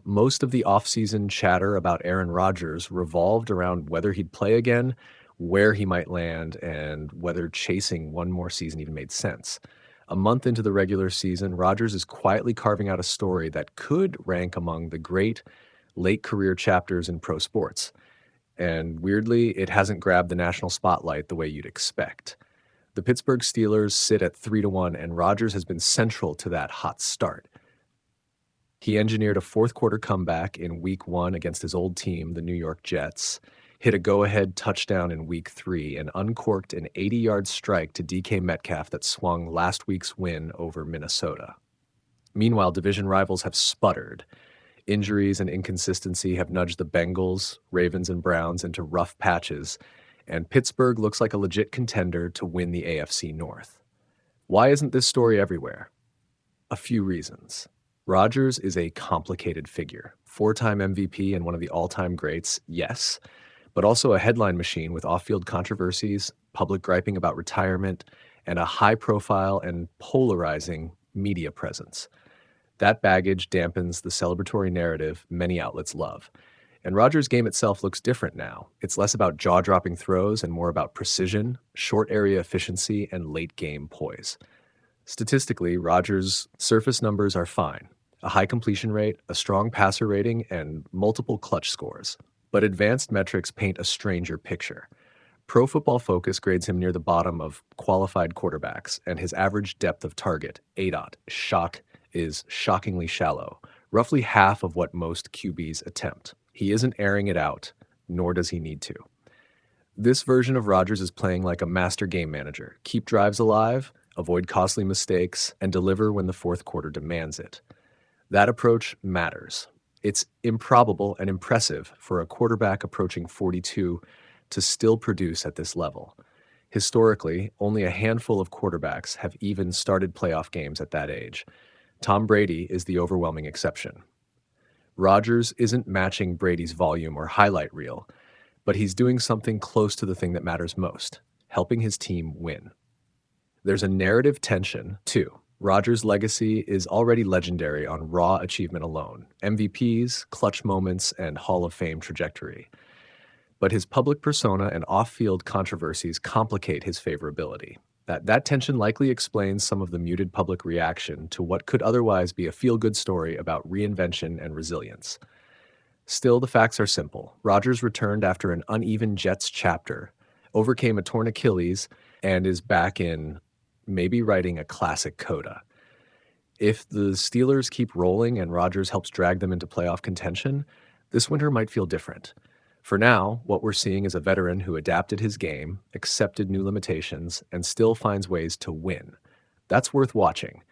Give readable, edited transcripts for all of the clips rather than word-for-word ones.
Most of the offseason chatter about Aaron Rodgers revolved around whether he'd play again, where he might land, and whether chasing one more season even made sense. A month into the regular season, Rodgers is quietly carving out a story that could rank among the great late career chapters in pro sports. And weirdly, it hasn't grabbed the national spotlight the way you'd expect. The Pittsburgh Steelers sit at 3-1, and Rodgers has been central to that hot start. He engineered a fourth quarter comeback in week 1 against his old team, the New York Jets, hit a go-ahead touchdown in week 3, and uncorked an 80-yard strike to DK Metcalf that swung last week's win over Minnesota. Meanwhile, division rivals have sputtered. Injuries and inconsistency have nudged the Bengals, Ravens, and Browns into rough patches, and Pittsburgh looks like a legit contender to win the AFC North. Why isn't this story everywhere? A few reasons. Rodgers is a complicated figure. 4-time MVP and one of the all-time greats, yes, but also a headline machine with off-field controversies, public griping about retirement, and a high-profile and polarizing media presence. That baggage dampens the celebratory narrative many outlets love. And Rodgers' game itself looks different now. It's less about jaw-dropping throws and more about precision, short area efficiency, and late-game poise. Statistically, Rodgers' surface numbers are fine. A high completion rate, a strong passer rating, and multiple clutch scores. But advanced metrics paint a stranger picture. Pro Football Focus grades him near the bottom of qualified quarterbacks, and his average depth of target, ADOT, is shockingly shallow, roughly half of what most QBs attempt. He isn't airing it out, nor does he need to. This version of Rodgers is playing like a master game manager. Keep drives alive, avoid costly mistakes, and deliver when the fourth quarter demands it. That approach matters. It's improbable and impressive for a quarterback approaching 42 to still produce at this level. Historically, only a handful of quarterbacks have even started playoff games at that age. Tom Brady is the overwhelming exception. Rodgers isn't matching Brady's volume or highlight reel, but he's doing something close to the thing that matters most, helping his team win. There's a narrative tension, too. Rodgers' legacy is already legendary on raw achievement alone, MVPs, clutch moments, and Hall of Fame trajectory. But his public persona and off-field controversies complicate his favorability. That tension likely explains some of the muted public reaction to what could otherwise be a feel-good story about reinvention and resilience. Still, the facts are simple. Rodgers returned after an uneven Jets chapter, overcame a torn Achilles, and is back in maybe writing a classic coda. If the Steelers keep rolling and Rodgers helps drag them into playoff contention, this winter might feel different. For now, what we're seeing is a veteran who adapted his game, accepted new limitations, and still finds ways to win. That's worth watching,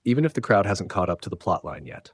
even if the crowd hasn't caught up to the plotline yet.